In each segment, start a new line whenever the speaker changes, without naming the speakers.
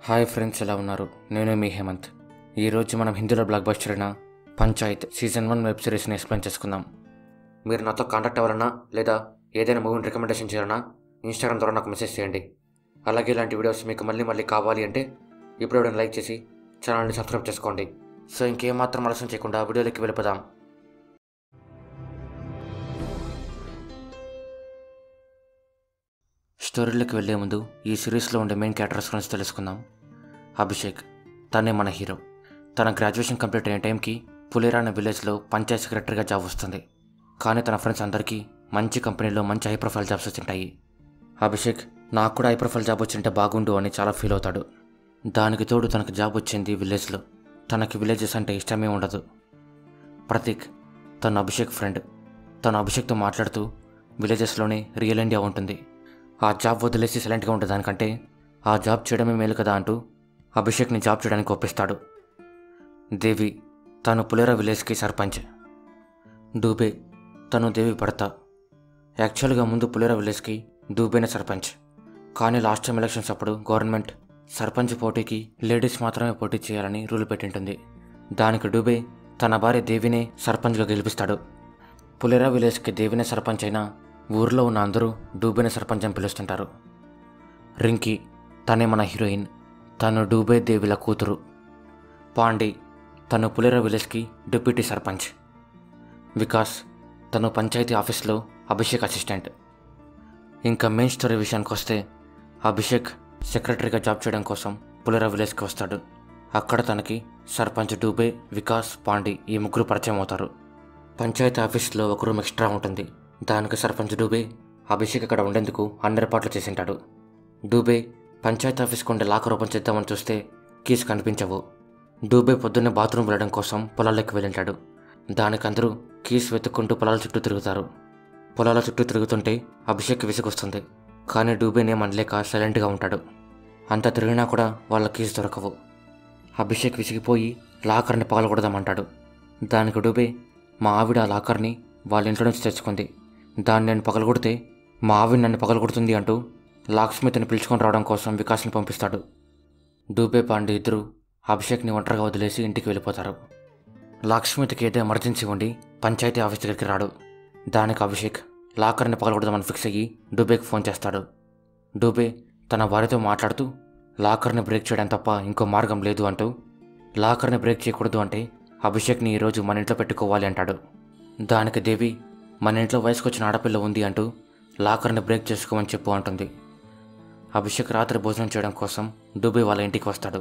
Hi friends, ఎలా ఉన్నారు? నేను మీ హేమంత్. ఈరోజు మనం హిందీలో బ్లాక్ బస్టర్ అయిన పంచాయత్ సీజన్ 1 వెబ్ సిరీస్ని ఎక్స్ప్లెయిన్ చేసుకుందాం. మీరు నాతో కాంటాక్ట్ అవ్వాలన్నా లేదా ఏదైనా మూవీని రికమెండేషన్ చేయాలన్నా ఇన్స్టాగ్రామ్ ద్వారా నాకు మెసేజ్ చేయండి. అలాగే ఇలాంటి వీడియోస్ మీకు మళ్ళీ కావాలి అంటే ఇప్పుడు లైక్ చేసి ఛానల్ని సబ్స్క్రైబ్ చేసుకోండి. సో ఇంకేమాత్రం ఆలస్యం చేయకుండా వీడియోలోకి వెళ్ళిపోదాం. స్టోరీలోకి వెళ్లే ముందు ఈ సిరీస్లో ఉండే మెయిన్ క్యారెక్టర్స్ గురించి తెలుసుకుందాం. అభిషేక్, తనే మన హీరో. తన గ్రాడ్యుయేషన్ కంప్లీట్ అయిన టైంకి పులేరా అనే విలేజ్లో పంచాయత్ సెక్రటరీగా జాబ్ వస్తుంది. కానీ తన ఫ్రెండ్స్ అందరికీ మంచి కంపెనీలో మంచి హై ప్రొఫైల్ జాబ్స్ వచ్చింటాయి. అభిషేక్ నాకు కూడా హై ప్రొఫైల్ జాబ్ వచ్చింటే బాగుండు అని చాలా ఫీల్ అవుతాడు. దానికి తోడు తనకు జాబ్ వచ్చింది విలేజ్లో. తనకి విలేజెస్ అంటే ఇష్టమే ఉండదు. ప్రతీక్, తను అభిషేక్ ఫ్రెండ్. తను అభిషేక్తో మాట్లాడుతూ విలేజెస్లోనే రియల్ ఇండియా ఉంటుంది, ఆ జాబ్ వదిలేసి సైలెంట్గా ఉండేదానికంటే ఆ జాబ్ చేయడమే మేలు కదా అంటూ అభిషేక్ని జాబ్ చేయడానికి ఒప్పిస్తాడు. దేవి, తను పులేరా విలేజ్కి సర్పంచ్. డూబే, తను దేవి భర్త. యాక్చువల్గా ముందు పులేరా విలేజ్కి డూబేనే సర్పంచ్. కానీ లాస్ట్ టైం ఎలక్షన్స్ అప్పుడు గవర్నమెంట్ సర్పంచ్ పోటీకి లేడీస్ మాత్రమే పోటీ చేయాలని రూల్ పెట్టింటుంది. దానికి డూబే తన భార్య దేవినే సర్పంచ్గా గెలిపిస్తాడు. పులేరా విలేజ్కి దేవినే సర్పంచ్ అయినా ఊర్లో ఉన్న అందరూ డూబేనే సర్పంచ్ అని పిలుస్తుంటారు. రింకీ, తనే మన హీరోయిన్. తను డూబే దేవిల కూతురు. పాండి, తను పులేరా విలేజ్కి డిప్యూటీ సర్పంచ్. వికాస్, తను పంచాయతీ ఆఫీస్లో అభిషేక్ అసిస్టెంట్. ఇంకా మెయిన్ స్టోరీ విషయానికి వస్తే అభిషేక్ సెక్రటరీగా జాబ్ చేయడం కోసం పులేరా విలేజ్కి వస్తాడు. అక్కడ తనకి సర్పంచ్ డూబే, వికాస్, పాండి ఈ ముగ్గురు పరిచయం అవుతారు. పంచాయతీ ఆఫీస్లో ఒక రూమ్ ఎక్స్ట్రా ఉంటుంది. దానికి సర్పంచ్ డూబే అభిషేక్ అక్కడ ఉండేందుకు అన్ని ఏర్పాట్లు చేసింటాడు. డూబే పంచాయతీ ఆఫీస్కి ఉండే లాకర్ ఓపెన్ చేద్దామని చూస్తే కీస్ కనిపించవు. డూబే పొద్దున్నే బాత్రూమ్ వెళ్ళడం కోసం పొలాల్లోకి వెళ్ళింటాడు. దానికి అందరూ కీస్ వెతుక్కుంటూ పొలాల చుట్టూ తిరుగుతారు. పొలాల చుట్టూ తిరుగుతుంటే అభిషేక్ విసుగొస్తుంది. కానీ డూబేనే మనలేక సైలెంట్గా ఉంటాడు. అంత తిరిగినా కూడా వాళ్ళ కీస్ దొరకవు. అభిషేక్ విసిగిపోయి లాకర్ని పగలకూడదామంటాడు. దానికి డూబే, మా ఆవిడ ఆ లాకర్ని వాళ్ళ ఇంట్లో నుంచి తెచ్చుకుంది, దాన్ని నేను పగలగొడితే మా ఆవిడ నన్ను పగలగొడుతుంది అంటూ లాక్స్మిత్ని పిలుచుకొని రావడం కోసం వికాస్ని పంపిస్తాడు. డూబే, పాండే ఇద్దరు అభిషేక్ని ఒంటరిగా వదిలేసి ఇంటికి వెళ్ళిపోతారు. లాక్స్మిత్కి ఏదో ఎమర్జెన్సీ ఉండి పంచాయతీ ఆఫీస్ దగ్గరికి రాడు. దానికి అభిషేక్ లాకర్ని పగలగొడదామని ఫిక్స్ అయ్యి డూబేకి ఫోన్ చేస్తాడు. డూబే తన భార్యతో మాట్లాడుతూ లాకర్ని బ్రేక్ చేయడం తప్ప ఇంకో మార్గం లేదు అంటూ లాకర్ని బ్రేక్ చేయకూడదు అంటే అభిషేక్ని ఈరోజు మన ఇంట్లో పెట్టుకోవాలి అంటాడు. దానికి దేవి, మన ఇంట్లో వయసుకొచ్చిన ఆడపిల్ల ఉంది అంటూ లాకర్ని బ్రేక్ చేసుకోమని చెప్పు అంటుంది. అభిషేక్ రాత్రి భోజనం చేయడం కోసం డూబే వాళ్ళ ఇంటికి వస్తాడు.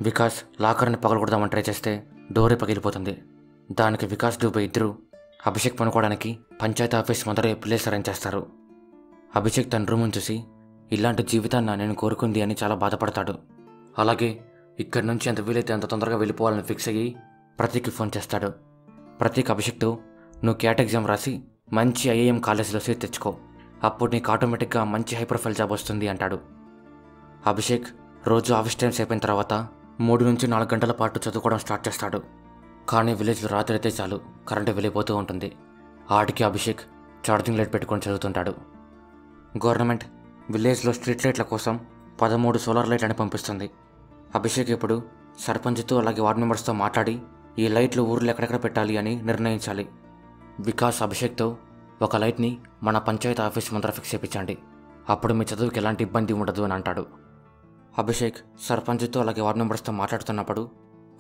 వికాస్ లాకర్ని పగలకూడదామని ట్రై చేస్తే డోరే పగిలిపోతుంది. దానికి వికాస్, డూబే ఇద్దరు అభిషేక్ పనుకోవడానికి పంచాయతీ ఆఫీస్ ముందరే ప్లేస్ అరేంజ్ చేస్తారు. అభిషేక్ తన రూమ్ని చూసి ఇలాంటి జీవితాన్ని నేను కోరుకుంది అని చాలా బాధపడతాడు. అలాగే ఇక్కడి నుంచి ఎంత వీలైతే అంత తొందరగా వెళ్ళిపోవాలని ఫిక్స్ అయ్యి ప్రతీక్కి ఫోన్ చేస్తాడు. ప్రతీక్ అభిషేక్తో, నువ్వు క్యాట్ ఎగ్జామ్ రాసి మంచి ఐఏఎం కాలేజీలో సీట్ తెచ్చుకో, అప్పుడు నీకు ఆటోమేటిక్గా మంచి హై ప్రొఫైల్ జాబ్ వస్తుంది అంటాడు. అభిషేక్ రోజు ఆఫీస్ టైమ్స్ అయిపోయిన తర్వాత 3 నుంచి 4 గంటల పాటు చదువుకోవడం స్టార్ట్ చేస్తాడు. కానీ విలేజ్లో రాత్రి అయితే చాలు కరెంటు వెళ్ళిపోతూ ఉంటుంది. ఆడికి అభిషేక్ ఛార్జింగ్ లైట్ పెట్టుకొని చదువుతుంటాడు. గవర్నమెంట్ విలేజ్లో స్ట్రీట్ లైట్ల కోసం 13 సోలార్ లైట్లని పంపిస్తుంది. అభిషేక్ ఇప్పుడు సర్పంచ్తో అలాగే వార్డ్ మెంబర్స్తో మాట్లాడి ఈ లైట్లు ఊర్లో ఎక్కడెక్కడ పెట్టాలి అని నిర్ణయించాలి. వికాస్ అభిషేక్తో, ఒక లైట్ని మన పంచాయతీ ఆఫీస్ ముందర ఫిక్స్ చేయించండి, అప్పుడు మీ చదువుకి ఎలాంటి ఇబ్బంది ఉండదు అని అంటాడు. అభిషేక్ సర్పంచ్తో అలాగే వార్డ్ మెంబర్స్తో మాట్లాడుతున్నప్పుడు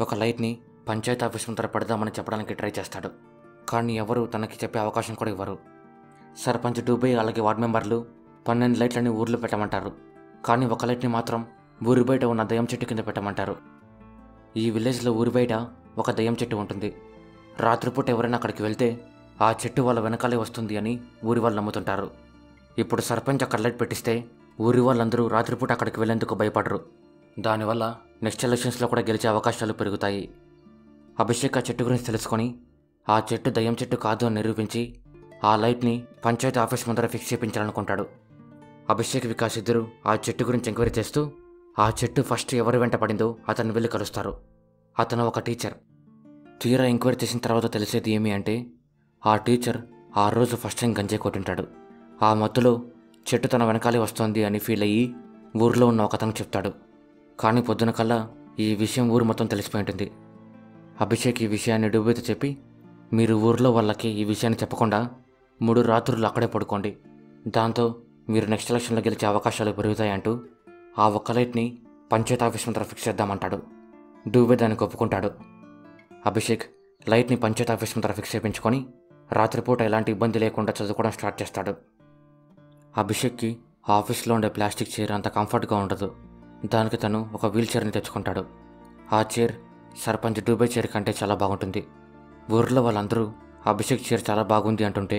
ఒక లైట్ని పంచాయతీ ఆఫీస్ ముందర పెడదామని చెప్పడానికి ట్రై చేస్తాడు. కానీ ఎవరు తనకి చెప్పే అవకాశం కూడా ఇవ్వరు. సర్పంచ్ డూబే అలాగే వార్డ్ మెంబర్లు 12 లైట్లని ఊర్లో పెట్టమంటారు. కానీ ఒక లైట్ని మాత్రం ఊరి బయట ఉన్న దయ్యం చెట్టు కింద పెట్టమంటారు. ఈ విలేజ్లో ఊరి బయట ఒక దయ్యం చెట్టు ఉంటుంది. రాత్రిపూట ఎవరైనా అక్కడికి వెళ్తే ఆ చెట్టు వాళ్ళ వెనకాలే వస్తుంది అని ఊరి వాళ్ళు నమ్ముతుంటారు. ఇప్పుడు సర్పంచ్ అక్కడ లైట్ పెట్టిస్తే ఊరి వాళ్ళందరూ రాత్రిపూట అక్కడికి వెళ్ళేందుకు భయపడరు. దానివల్ల నెక్స్ట్ ఎలక్షన్స్లో కూడా గెలిచే అవకాశాలు పెరుగుతాయి. అభిషేక్ ఆ చెట్టు గురించి తెలుసుకొని ఆ చెట్టు దయ్యం చెట్టు కాదు అని నిరూపించి ఆ లైట్ని పంచాయతీ ఆఫీస్ ముందర ఫిక్స్ చేయించాలనుకుంటాడు. అభిషేక్, వికాస్ ఇద్దరు ఆ చెట్టు గురించి ఎంక్వైరీ చేస్తూ ఆ చెట్టు ఫస్ట్ ఎవరి వెంట పడిందో అతన్ని వెళ్ళి కలుస్తారు. అతను ఒక టీచర్. తీరా ఎంక్వైరీ చేసిన తర్వాత తెలిసేది ఏమి అంటే ఆ టీచర్ ఆ రోజు ఫస్ట్ టైం గంజాయి కొట్టింటాడు. ఆ మత్తులో చెట్టు తన వెనకాలే వస్తోంది అని ఫీల్ అయ్యి ఊర్లో ఉన్న ఒకతను చెప్తాడు. కానీ పొద్దున కల్లా ఈ విషయం ఊరు మొత్తం తెలిసిపోయి ఉంటుంది. అభిషేక్ ఈ విషయాన్ని డూబేతో చెప్పి, మీరు ఊర్లో వాళ్ళకి ఈ విషయాన్ని చెప్పకుండా 3 రాత్రులు అక్కడే పడుకోండి, దాంతో మీరు నెక్స్ట్ ఎలక్షన్లో గెలిచే అవకాశాలు పెరుగుతాయంటూ ఆ ఒక్క లైట్ని పంచాయతీ ఆఫీస్ ముందర ఫిక్స్ చేద్దామంటాడు. డూబే దానికి ఒప్పుకుంటాడు. అభిషేక్ లైట్ని పంచాయతీ ఆఫీస్ ముందర ఫిక్స్ చేయించుకొని రాత్రిపూట ఎలాంటి ఇబ్బంది లేకుండా చదువుకోవడం స్టార్ట్ చేస్తాడు. అభిషేక్కి ఆఫీస్లో ఉండే ప్లాస్టిక్ చైర్ అంత కంఫర్ట్గా ఉండదు. దానికి తను ఒక వీల్ చైర్ని తెచ్చుకుంటాడు. ఆ చైర్ సర్పంచ్ డూబే చైర్ కంటే చాలా బాగుంటుంది. ఊర్లో వాళ్ళందరూ అభిషేక్ చైర్ చాలా బాగుంది అంటుంటే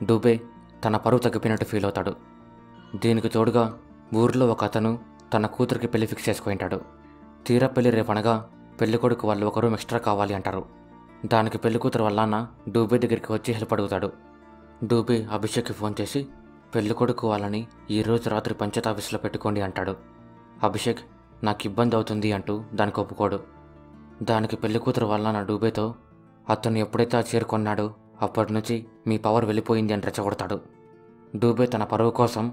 డూబే తన పరువు తగ్గిపోయినట్టు ఫీల్ అవుతాడు. దీనికి తోడుగా ఊర్లో ఒక అతను తన కూతురికి పెళ్లి ఫిక్స్ చేసుకుంటాడు. తీరా పెళ్లి రేపనగా పెళ్లికొడుకు వాళ్ళు ఒక రూమ్ ఎక్స్ట్రా కావాలి అంటారు. దానికి పెళ్లికూతురు వాళ్ళ నాన్న డూబే దగ్గరికి వచ్చి హెల్ప్ అడుగుతాడు. డూబే అభిషేక్కి ఫోన్ చేసి పెళ్లికొడుకు వాళ్ళని ఈరోజు రాత్రి పంచాయతీ ఆఫీస్లో పెట్టుకోండి అంటాడు. అభిషేక్ నాకు ఇబ్బంది అవుతుంది అంటూ దానికి ఒప్పుకోడు. దానికి పెళ్లికూతురు వాళ్ళ నాన్న డూబేతో అతను ఎప్పుడైతే ఆ చైర్ కొన్నాడో అప్పటి నుంచి మీ పవర్ వెళ్ళిపోయింది అని రెచ్చగొడతాడు. డూబే తన పరువు కోసం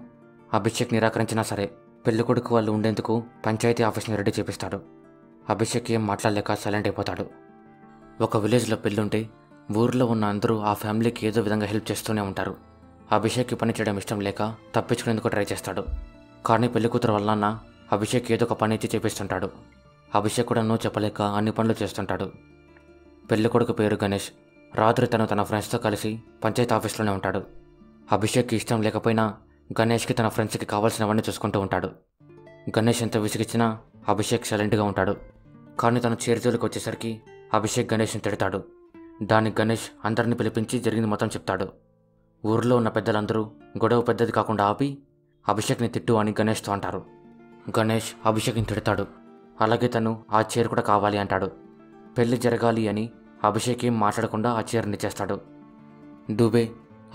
అభిషేక్ నిరాకరించినా సరే పెళ్లికొడుకు వాళ్ళు ఉండేందుకు పంచాయతీ ఆఫీస్ని రెడీ చేపిస్తాడు. అభిషేక్ ఏం మాట్లాడలేక సైలెంట్ అయిపోతాడు. ఒక విలేజ్లో పెళ్ళుంటే ఊర్లో ఉన్న అందరూ ఆ ఫ్యామిలీకి ఏదో విధంగా హెల్ప్ చేస్తూనే ఉంటారు. అభిషేక్కి పని చేయడం ఇష్టం లేక తప్పించుకునేందుకు ట్రై చేస్తాడు. కానీ పెళ్లికూతురు వల్ల నాన్న అభిషేక్ ఏదో ఒక పని ఇచ్చి చేపిస్తుంటాడు. అభిషేక్ కూడా నో చెప్పలేక అన్ని పనులు చేస్తుంటాడు. పెళ్లికొడుకు పేరు గణేష్. రాత్రి తన ఫ్రెండ్స్తో కలిసి పంచాయతీ ఆఫీస్లోనే ఉంటాడు. అభిషేక్కి ఇష్టం లేకపోయినా గణేష్కి తన ఫ్రెండ్స్కి కావాల్సినవన్నీ చూసుకుంటూ ఉంటాడు. గణేష్ ఎంత విసిగిచ్చినా అభిషేక్ సైలెంట్గా ఉంటాడు. కానీ తను చేరుజోలికి వచ్చేసరికి అభిషేక్ గణేష్ని తిడతాడు. దానికి గణేష్ అందరిని పిలిపించి జరిగింది మొత్తం చెప్తాడు. ఊర్లో ఉన్న పెద్దలందరూ గొడవ పెద్దది కాకుండా ఆపి అభిషేక్ని తిట్టు అని గణేష్తో అంటారు. గణేష్ అభిషేక్ని తిడతాడు. అలాగే తను ఆ చైర్ కూడా కావాలి అంటాడు. పెళ్లి జరగాలి అని అభిషేక్ ఏం మాట్లాడకుండా ఆ చైర్ని ఇచ్చేస్తాడు. డూబే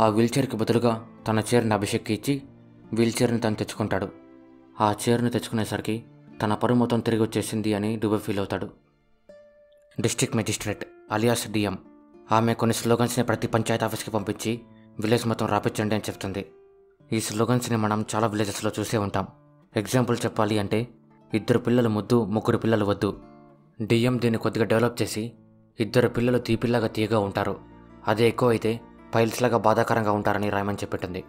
ఆ వీల్ చైర్కి బదులుగా తన చైర్ని అభిషేక్కి ఇచ్చి వీల్ చైర్ని తను తెచ్చుకుంటాడు. ఆ చైర్ని తెచ్చుకునేసరికి తన పరువు మొత్తం తిరిగి వచ్చేసింది అని డూబే ఫీల్ అవుతాడు. డిస్ట్రిక్ట్ మెజిస్ట్రేట్ అలియాస్ డిఎం ఆమె కొన్ని స్లోగన్స్ని ప్రతి పంచాయతీ ఆఫీస్కి పంపించి విలేజ్ మొత్తం రాపించండి అని చెప్తుంది. ఈ స్లోగన్స్ని మనం చాలా విలేజెస్లో చూసే ఉంటాం. ఎగ్జాంపుల్ చెప్పాలి అంటే 2 పిల్లలు ముద్దు 3 పిల్లలు వద్దు. డిఎం దీన్ని కొద్దిగా డెవలప్ చేసి 2 పిల్లలు తీపిల్లాగా తీయగా ఉంటారు, అదే ఎక్కువ అయితే పైల్స్లాగా బాధాకరంగా ఉంటారని రాయమని చెప్పిట్టుంది.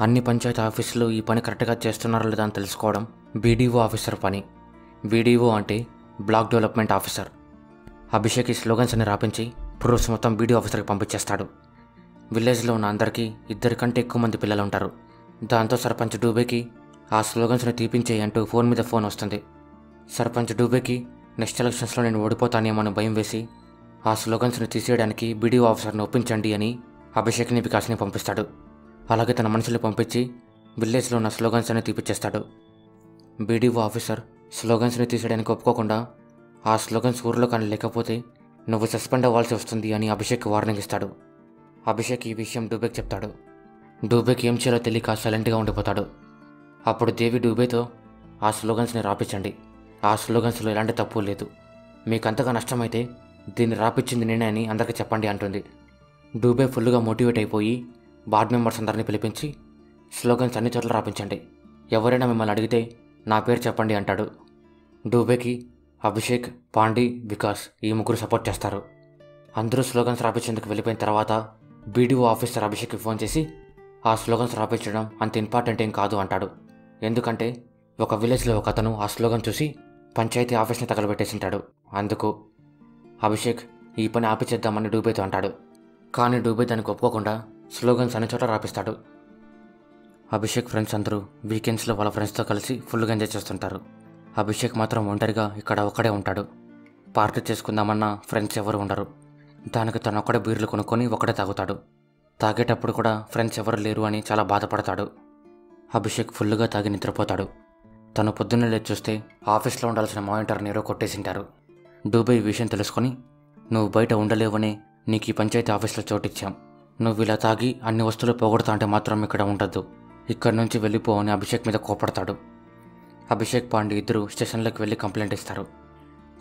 అన్ని పంచాయతీ ఆఫీసులు ఈ పని కరెక్ట్గా చేస్తున్నారో లేదా అని తెలుసుకోవడం బీడీఓ ఆఫీసర్ పని. బీడీఓ అంటే బ్లాక్ డెవలప్మెంట్ ఆఫీసర్. అభిషేక్ ఈ స్లోగన్స్ని రాపించి ప్రూఫ్స్ మొత్తం బీడీఓ ఆఫీసర్కి పంపించేస్తాడు. విలేజ్లో ఉన్న అందరికీ 2 కంటే ఎక్కువ మంది పిల్లలు ఉంటారు. దాంతో సర్పంచ్ డూబేకి ఆ స్లోగన్స్ని తీపించేయి అంటూ ఫోన్ మీద ఫోన్ వస్తుంది. సర్పంచ్ డూబేకి నెక్స్ట్ ఎలక్షన్స్లో నేను ఓడిపోతానేమో భయం వేసి ఆ స్లోగన్స్ని తీసేయడానికి బీడీఓ ఆఫీసర్ని ఒప్పించండి అని అభిషేక్ని వికాస్ని పంపిస్తాడు. అలాగే తన మనుషులు పంపించి విలేజ్లో ఉన్న స్లోగన్స్ అని తీపిచ్చేస్తాడు. బీడీఓ ఆఫీసర్ స్లోగన్స్ని తీసేయడానికి ఒప్పుకోకుండా ఆ స్లోగన్స్ ఊర్లో కానీ లేకపోతే నువ్వు సస్పెండ్ అవ్వాల్సి వస్తుంది అని అభిషేక్ వార్నింగ్ ఇస్తాడు. అభిషేక్ ఈ విషయం డూబేకి చెప్తాడు. డూబేకి ఏం చేయాలో తెలియక సైలెంట్గా ఉండిపోతాడు. అప్పుడు దేవి డూబేతో ఆ స్లోగన్స్ని రాపించండి, ఆ స్లోగన్స్లో ఎలాంటి తప్పు లేదు, మీకు అంతగా నష్టమైతే దీన్ని రాపించింది నేనే అని అందరికీ చెప్పండి అంటుంది. డూబే ఫుల్గా మోటివేట్ అయిపోయి వార్డ్ మెంబర్స్ అందరినీ పిలిపించి స్లోగన్స్ అన్ని చోట్ల రాపించండి, ఎవరైనా మిమ్మల్ని అడిగితే నా పేరు చెప్పండి అంటాడు. డూబేకి అభిషేక్, పాండి, వికాస్ ఈ 3 సపోర్ట్ చేస్తారు. అందరూ స్లోగన్స్ రాపించేందుకు వెళ్ళిపోయిన తర్వాత బీడీఓ ఆఫీసర్ అభిషేక్కి ఫోన్ చేసి ఆ స్లోగన్స్ రాపించడం అంత ఇంపార్టెంట్ ఏం కాదు అంటాడు. ఎందుకంటే ఒక విలేజ్లో ఒక అతను ఆ స్లోగన్ చూసి పంచాయతీ ఆఫీస్ని తగలబెట్టేసింటాడు. అందుకు అభిషేక్ ఈ పని ఆపిచేద్దామని డూబేతో అంటాడు. కానీ డూబే దానికి ఒప్పుకోకుండా స్లోగన్స్ అన్ని చోట్ల రాపిస్తాడు. అభిషేక్ ఫ్రెండ్స్ అందరూ వీకెండ్స్లో వాళ్ళ ఫ్రెండ్స్తో కలిసి ఫుల్గా ఎంజాయ్ చేస్తుంటారు. అభిషేక్ మాత్రం ఒంటరిగా ఇక్కడ ఒక్కడే ఉంటాడు. పార్టీ చేసుకుందామన్నా ఫ్రెండ్స్ ఎవరు ఉండరు. దానికి తను ఒక్కడే బీర్లు కొనుక్కొని ఒక్కడే తాగుతాడు. తాగేటప్పుడు కూడా ఫ్రెండ్స్ ఎవరు లేరు అని చాలా బాధపడతాడు. అభిషేక్ ఫుల్గా తాగి నిద్రపోతాడు. తను పొద్దున్నే లేచి చూస్తే ఆఫీస్లో ఉండాల్సిన మానిటర్ని ఎవరో కొట్టేసింటారు. డూబే ఈ విషయం తెలుసుకొని నువ్వు బయట ఉండలేవని నీకు ఈ పంచాయతీ ఆఫీస్లో చోటిచ్చాం, నువ్వు ఇలా తాగి అన్ని వస్తువులు పోగొడతా అంటే మాత్రం ఇక్కడ ఉండద్దు, ఇక్కడి నుంచి వెళ్ళిపో అని అభిషేక్ మీద కోపడతాడు. అభిషేక్ పాండే ఇద్దరు స్టేషన్లోకి వెళ్ళి కంప్లైంట్ ఇస్తారు.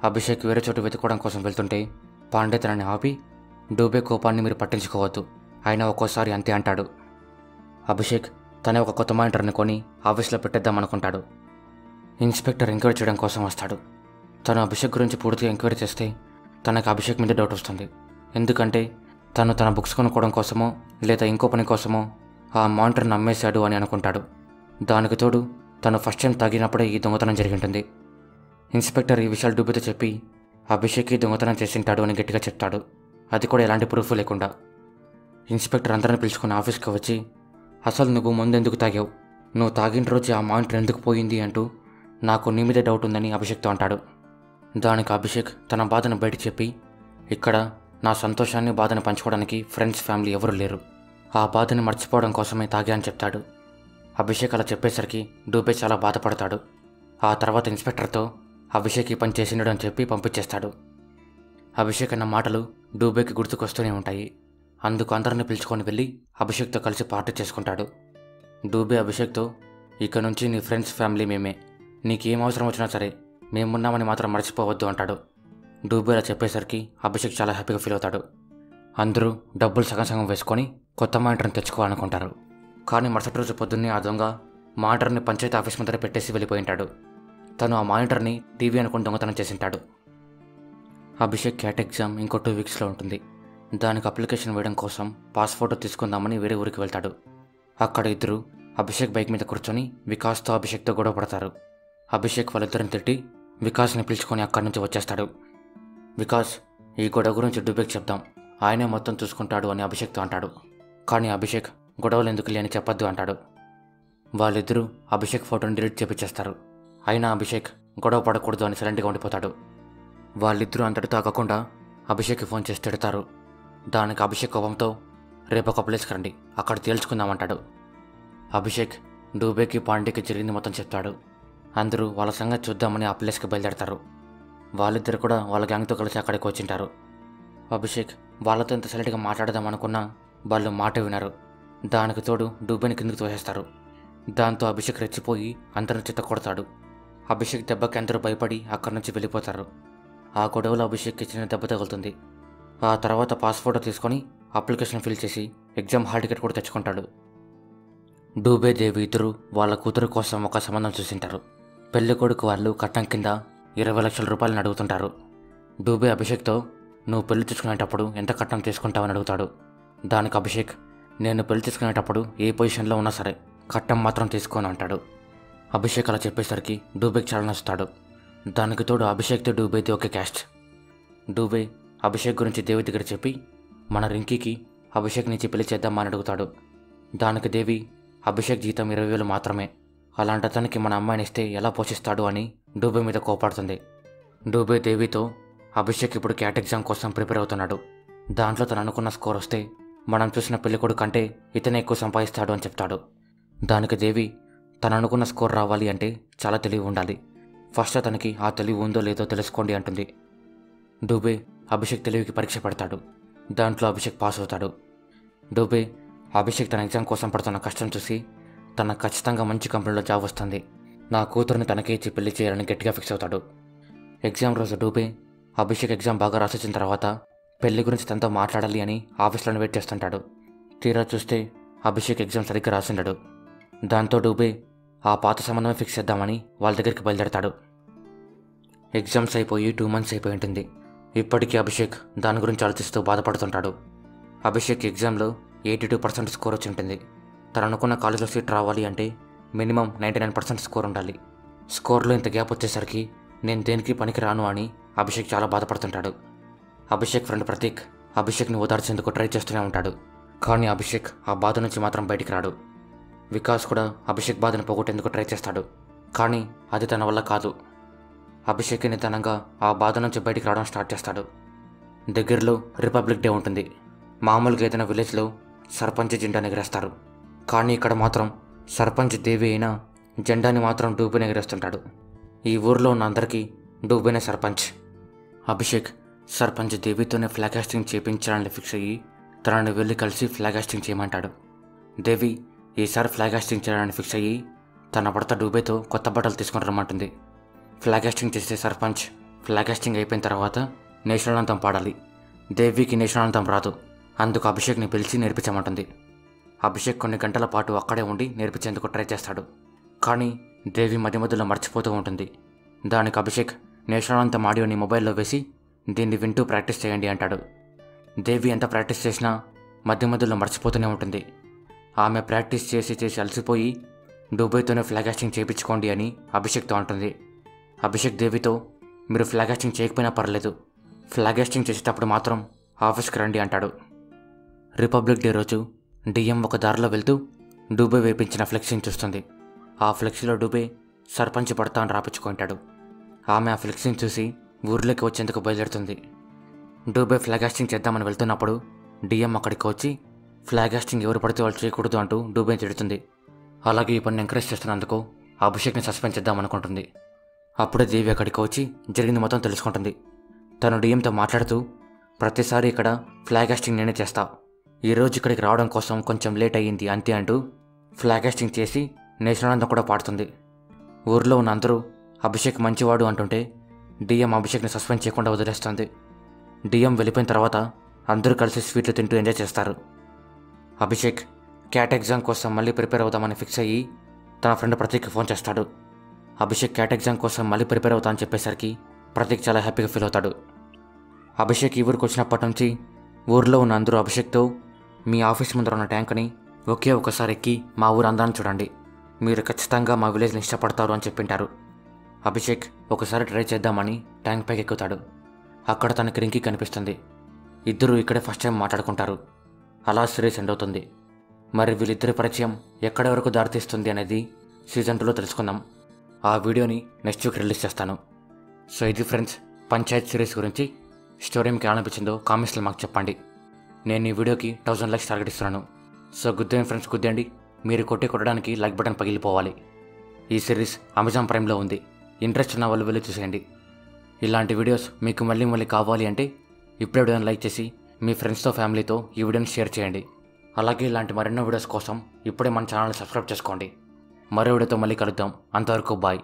అభిషేక్ వేరే చోటు వెతుకోవడం కోసం వెళ్తుంటే పాండే తనని ఆపి డూబే కోపాన్ని మీరు పట్టించుకోవద్దు, ఆయన ఒక్కోసారి అంతే అంటాడు. అభిషేక్ తనే ఒక కొత్త మానిటర్ని కొని ఆఫీస్లో పెట్టేద్దామనుకుంటాడు. ఇన్స్పెక్టర్ ఎంక్వైరీ చేయడం కోసం వస్తాడు. తను అభిషేక్ గురించి పూర్తిగా ఎంక్వైరీ చేస్తే తనకు అభిషేక్ మీద డౌట్ వస్తుంది. ఎందుకంటే తను తన బుక్స్ కొనుక్కోవడం కోసమో లేదా ఇంకో పని కోసమో ఆ మానిటర్ని అమ్మేశాడు అని అనుకుంటాడు. దానికి తోడు తను ఫస్ట్ టైం తాగినప్పుడే ఈ దొంగతనం జరిగింటుంది. ఇన్స్పెక్టర్ ఈ విషయాలు డూబేతో చెప్పి అభిషేక్కి దొంగతనం చేసింటాడు అని గట్టిగా చెప్తాడు, అది కూడా ఎలాంటి ప్రూఫ్ లేకుండా. ఇన్స్పెక్టర్ అందరిని పిలుచుకుని ఆఫీస్కి వచ్చి అసలు నువ్వు ముందు ఎందుకు తాగావు, నువ్వు తాగిన రోజు ఆ మానిటర్ ఎందుకు పోయింది అంటూ నాకు నీ మీద డౌట్ ఉందని అభిషేక్తో అంటాడు. దానికి అభిషేక్ తన బాధను బయట చెప్పి ఇక్కడ నా సంతోషాన్ని బాధను పంచుకోవడానికి ఫ్రెండ్స్ ఫ్యామిలీ ఎవరూ లేరు, ఆ బాధని మర్చిపోవడం కోసమే తాగా అని చెప్తాడు. అభిషేక్ అలా చెప్పేసరికి డూబే చాలా బాధపడతాడు. ఆ తర్వాత ఇన్స్పెక్టర్తో అభిషేక్ ఈ పని చేసిండడు అని చెప్పి పంపించేస్తాడు. అభిషేక్ అన్న మాటలు డూబేకి గుర్తుకొస్తూనే ఉంటాయి. అందుకు అందరిని పిలుచుకొని వెళ్ళి అభిషేక్తో కలిసి పార్టీ చేసుకుంటాడు. డూబే అభిషేక్తో ఇక నుంచి నీ ఫ్రెండ్స్ ఫ్యామిలీ మేమే, నీకేం అవసరం వచ్చినా సరే మేమున్నామని మాత్రం మర్చిపోవద్దు అంటాడు. డూబే అలా చెప్పేసరికి అభిషేక్ చాలా హ్యాపీగా ఫీల్ అవుతాడు. అందరూ డబ్బులు సగం సగం వేసుకొని కొత్త మానిటర్ని తెచ్చుకోవాలనుకుంటారు. కానీ మరుసటి రోజు పొద్దున్నే ఆ దొంగ మానిటర్ని పంచాయతీ ఆఫీస్ ముందర పెట్టేసి వెళ్ళిపోయింటాడు. తను ఆ మానిటర్ని టీవీ అనుకుని దొంగతనం చేసింటాడు. అభిషేక్ క్యాట్ ఎగ్జామ్ ఇంకో 2 వీక్స్లో ఉంటుంది. దానికి అప్లికేషన్ వేయడం కోసం పాస్ ఫోటో తీసుకుందామని వేరే ఊరికి వెళ్తాడు. అక్కడ ఇద్దరు అభిషేక్ బైక్ మీద కూర్చొని వికాస్తో అభిషేక్తో గొడవ పడతారు. అభిషేక్ వాళ్ళిద్దరిని తిట్టి వికాస్ని పిలుచుకొని అక్కడి నుంచి వచ్చేస్తాడు. వికాస్ ఈ గొడవ గురించి డూబేకి చెప్దాం, ఆయనే మొత్తం చూసుకుంటాడు అని అభిషేక్తో అంటాడు. కానీ అభిషేక్ గొడవలు ఎందుకులే అని చెప్పొద్దు అంటాడు. వాళ్ళిద్దరూ అభిషేక్ ఫోటోని డిలీట్ చేపించేస్తారు. అయినా అభిషేక్ గొడవ పడకూడదు అని సైలెంట్గా ఉండిపోతాడు. వాళ్ళిద్దరూ అంతటితో ఆగకుండా అభిషేక్కి ఫోన్ చేసి తిడతారు. దానికి అభిషేక్ కోపంతో రేపు ఒక ప్లేస్కి రండి, అక్కడ తేల్చుకుందామంటాడు. అభిషేక్ డూబేకి పాండేకి జరిగింది మొత్తం చెప్తాడు. అందరూ వాళ్ళ సంగతి చూద్దామని ఆ ప్లేస్కి బయలుదేరతారు. వాళ్ళిద్దరు కూడా వాళ్ళ గ్యాంగ్తో కలిసి అక్కడికి వచ్చింటారు. అభిషేక్ వాళ్ళతో ఎంత సైలెంట్గా మాట్లాడదాం అనుకున్నా వాళ్ళు మాట వినరు. దానికి తోడు డూబేని కిందకి తోసేస్తారు. దాంతో అభిషేక్ రెచ్చిపోయి అందరిని చిత్త కొడతాడు. అభిషేక్ దెబ్బకి అందరూ భయపడి అక్కడి నుంచి వెళ్ళిపోతారు. ఆ గొడవలో అభిషేక్కి చిన్న దెబ్బ తగులుతుంది. ఆ తర్వాత పాస్ ఫోటో తీసుకొని అప్లికేషన్ ఫిల్ చేసి ఎగ్జామ్ హాల్ టికెట్ కూడా తెచ్చుకుంటాడు. డూబే దేవి ఇద్దరు వాళ్ళ కూతురు కోసం ఒక సంబంధం చూసింటారు. పెళ్లి కొడుకు వాళ్ళు కట్నం కింద 20 లక్షల రూపాయలను అడుగుతుంటారు. డూబే అభిషేక్తో నువ్వు పెళ్లి తీసుకునేటప్పుడు ఎంత కట్నం తీసుకుంటావని అడుగుతాడు. దానికి అభిషేక్ నేను పెళ్లి తీసుకునేటప్పుడు ఏ పొజిషన్లో ఉన్నా సరే కట్నం మాత్రం తీసుకోను అంటాడు. అభిషేక్ అలా చెప్పేసరికి డూబేకి చాలా నచ్చుతాడు. దానికి తోడు అభిషేక్తో డూబేది ఒకే క్యాస్ట్. డూబే అభిషేక్ గురించి దేవి దగ్గర చెప్పి మన రింకీకి అభిషేక్ నుంచి పెళ్లి చేద్దామా అని అడుగుతాడు. దానికి దేవి అభిషేక్ జీతం 20,000 మాత్రమే, అలాంటి అతనికి మన అమ్మాయిని ఇస్తే ఎలా పోషిస్తాడు అని డూబే మీద కోపాడుతుంది. డూబే దేవితో అభిషేక్ ఇప్పుడు క్యాట్ ఎగ్జామ్ కోసం ప్రిపేర్ అవుతున్నాడు, దాంట్లో తను అనుకున్న స్కోర్ వస్తే మనం చూసిన పెళ్ళికొడుకు కంటే ఇతనే ఎక్కువ సంపాదిస్తాడు అని చెప్తాడు. దానికి దేవి తను అనుకున్న స్కోర్ రావాలి అంటే చాలా తెలివి ఉండాలి, ఫస్ట్ అతనికి ఆ తెలివి ఉందో లేదో తెలుసుకోండి అంటుంది. డూబే అభిషేక్ తెలివికి పరీక్ష పెడతాడు. దాంట్లో అభిషేక్ పాస్ అవుతాడు. డూబే అభిషేక్ తన ఎగ్జామ్ కోసం పడుతున్న కష్టం చూసి తనకు ఖచ్చితంగా మంచి కంపెనీలో జాబ్ వస్తుంది, నా కూతురుని తనకే ఇచ్చి పెళ్లి చేయాలని గట్టిగా ఫిక్స్ అవుతాడు. ఎగ్జామ్ రోజు డూబే అభిషేక్ ఎగ్జామ్ బాగా రాసొచ్చిన తర్వాత పెళ్లి గురించి తనతో మాట్లాడాలి అని ఆఫీస్లోనే వెయిట్ చేస్తుంటాడు. తీరా చూస్తే అభిషేక్ ఎగ్జామ్ సరిగ్గా రాసిండడు. దాంతో డూబే ఆ పాత సంబంధమే ఫిక్స్ చేద్దామని వాళ్ళ దగ్గరికి బయలుదేరతాడు. ఎగ్జామ్స్ అయిపోయి 2 months అయిపోయి ఉంటుంది. ఇప్పటికీ అభిషేక్ దాని గురించి ఆలోచిస్తూ బాధపడుతుంటాడు. అభిషేక్ ఎగ్జామ్లో 82% స్కోర్ వచ్చి ఉంటుంది. తను అనుకున్న కాలేజీలో సీట్ రావాలి అంటే మినిమం 99% స్కోర్ ఉండాలి. స్కోర్లో ఇంత గ్యాప్ వచ్చేసరికి నేను దేనికి పనికి రాను అని అభిషేక్ చాలా బాధపడుతుంటాడు. అభిషేక్ ఫ్రెండ్ ప్రతీక్ అభిషేక్ని ఓదార్చేందుకు ట్రై చేస్తూనే ఉంటాడు. కానీ అభిషేక్ ఆ బాధ నుంచి మాత్రం బయటికి రాడు. వికాస్ కూడా అభిషేక్ బాధను పోగొట్టేందుకు ట్రై చేస్తాడు, కానీ అది తన వల్ల కాదు. అభిషేక్ నిదానంగా ఆ బాధ నుంచి బయటికి రావడం స్టార్ట్ చేస్తాడు. దగ్గరలో రిపబ్లిక్ డే ఉంటుంది. మామూలుగా ఏదైనా విలేజ్లో సర్పంచ్ జెండాని ఎగరేస్తారు, కానీ ఇక్కడ మాత్రం సర్పంచ్ దేవి అయినా జెండాని మాత్రం డూబేని ఎగరేస్తుంటాడు. ఈ ఊరిలో ఉన్న అందరికీ డూబేనే సర్పంచ్. అభిషేక్ సర్పంచ్ దేవితోనే ఫ్లాగ్ హాస్టింగ్ చేయించాలని ఫిక్స్ అయ్యి తనని వెళ్ళి కలిసి ఫ్లాగ్ హాస్టింగ్ చేయమంటాడు. దేవి ఈసారి ఫ్లాగ్ హాస్టింగ్ చేయాలని ఫిక్స్ అయ్యి తన భర్త డూబేతో కొత్త బట్టలు తీసుకుని రమ్మంటుంది. ఫ్లాగ్ హాస్టింగ్ చేసే సర్పంచ్ ఫ్లాగ్ హాస్టింగ్ అయిపోయిన తర్వాత నేషనల్ అంతం పాడాలి. దేవికి నేషనల్ అంతం రాదు, అందుకు అభిషేక్ని పిలిచి నేర్పించమంటుంది. అభిషేక్ కొన్ని గంటల పాటు అక్కడే ఉండి నేర్పించేందుకు ట్రై చేస్తాడు, కానీ దేవి మధ్య మధ్యలో మర్చిపోతూ ఉంటుంది. దానికి అభిషేక్ నేషనల్ ఆడియోని మొబైల్లో వేసి దీన్ని వింటూ ప్రాక్టీస్ చేయండి అంటాడు. దేవి ఎంత ప్రాక్టీస్ చేసినా మధ్య మధ్యలో మర్చిపోతూనే ఉంటుంది. ఆమె ప్రాక్టీస్ చేసి చేసి అలసిపోయి దుబాయ్తోనే ఫ్లాగ్ హాస్టింగ్ చేయించుకోండి అని అభిషేక్తో అంటుంది. అభిషేక్ దేవితో మీరు ఫ్లాగ్ హాస్టింగ్ చేయకపోయినా పర్లేదు, ఫ్లాగ్ హాస్టింగ్ చేసేటప్పుడు మాత్రం ఆఫీస్కి రండి అంటాడు. రిపబ్లిక్ డే రోజు డిఎం ఒక దారిలో వెళ్తూ దుబాయ్ వేపించిన ఫ్లెక్సీని చూస్తుంది. ఆ ఫ్లెక్సీలో దుబాయ్ సర్పంచ్ పడతా అని రాపించుకుంటాడు. ఆమె ఆ ఫ్లెక్సీని చూసి ఊర్లోకి వచ్చేందుకు బయలుదేరుతుంది. దుబాయ్ ఫ్లాగ్ హాస్టింగ్ చేద్దామని వెళ్తున్నప్పుడు డిఎం అక్కడికి వచ్చి ఫ్లాగ్ హాస్టింగ్ ఎవరు పడితే వాళ్ళు చేయకూడదు అంటూ దుబాయ్ని తిడుతుంది. అలాగే ఈ పని ఎంకరేజ్ చేస్తున్నందుకు అభిషేక్ని సస్పెండ్ చేద్దామనుకుంటుంది. అప్పుడే దేవి అక్కడికి వచ్చి జరిగింది మొత్తం తెలుసుకుంటుంది. తను డిఎంతో మాట్లాడుతూ ప్రతిసారి ఇక్కడ ఫ్లాగ్ హాస్టింగ్ నేనే చేస్తా, ఈరోజు ఇక్కడికి రావడం కోసం కొంచెం లేట్ అయ్యింది అంతే అంటూ ఫ్లాగ్ హాస్టింగ్ చేసి నేషనల్ కూడా పాడుతుంది. ఊర్లో ఉన్న అందరూ అభిషేక్ మంచివాడు అంటుంటే డిఎం అభిషేక్ని సస్పెండ్ చేయకుండా వదిలేస్తుంది. డిఎం వెళ్ళిపోయిన తర్వాత అందరూ కలిసి స్వీట్లు తింటూ ఎంజాయ్ చేస్తారు. అభిషేక్ క్యాట్ ఎగ్జామ్ కోసం మళ్ళీ ప్రిపేర్ అవుదామని ఫిక్స్ అయ్యి తన ఫ్రెండ్ ప్రతీక్కి ఫోన్ చేస్తాడు. అభిషేక్ క్యాట్ ఎగ్జామ్ కోసం మళ్ళీ ప్రిపేర్ అవుతా అని చెప్పేసరికి ప్రతీక్ చాలా హ్యాపీగా ఫీల్ అవుతాడు. అభిషేక్ ఈ ఊరికి వచ్చినప్పటి నుంచి ఊరిలో ఉన్న అందరూ అభిషేక్తో మీ ఆఫీస్ ముందర ఉన్న ట్యాంక్ని ఒకే ఒకసారి ఎక్కి మా ఊరు అందాన్ని చూడండి, మీరు ఖచ్చితంగా మా విలేజ్ని ఇష్టపడతారు అని చెప్పింటారు. అభిషేక్ ఒకసారి ట్రై చేద్దామని ట్యాంక్ పైకి ఎక్కుతాడు. అక్కడ తనకి రింకీ కనిపిస్తుంది. ఇద్దరు ఇక్కడే ఫస్ట్ టైం మాట్లాడుకుంటారు. అలా సిరీస్ ఎండ్ అవుతుంది. మరి వీళ్ళిద్దరి పరిచయం ఎక్కడి వరకు దారితీస్తుంది అనేది సీజన్ 2లో తెలుసుకుందాం. ఆ వీడియోని నెక్స్ట్ వీక్ రిలీజ్ చేస్తాను. సో ఇది ఫ్రెండ్స్ పంచాయత్ సిరీస్ గురించి. స్టోరీ మీకు ఎలా అనిపించిందో కామెంట్స్లో మాకు చెప్పండి. నేను ఈ వీడియోకి 1000 లైక్స్ టార్గెట్ ఇస్తున్నాను. సో గుద్దేయండి ఫ్రెండ్స్, గుద్దేయండి. మీరు కొట్టడానికి లైక్ బటన్ పగిలిపోవాలి. ఈ సిరీస్ అమెజాన్ ప్రైమ్లో ఉంది. ఇంట్రెస్ట్ ఉన్న వాళ్ళు వెళ్ళి చూసేయండి. ఇలాంటి వీడియోస్ మీకు మళ్ళీ మళ్ళీ కావాలి అంటే ఇప్పుడే వీడియోని లైక్ చేసి మీ ఫ్రెండ్స్తో ఫ్యామిలీతో ఈ వీడియోని షేర్ చేయండి. అలాగే ఇలాంటి మరెన్నో వీడియోస్ కోసం ఇప్పుడే మన ఛానల్ని సబ్స్క్రైబ్ చేసుకోండి. మరో వీడియోతో మళ్ళీ కలుద్దాం. అంతవరకు బాయ్.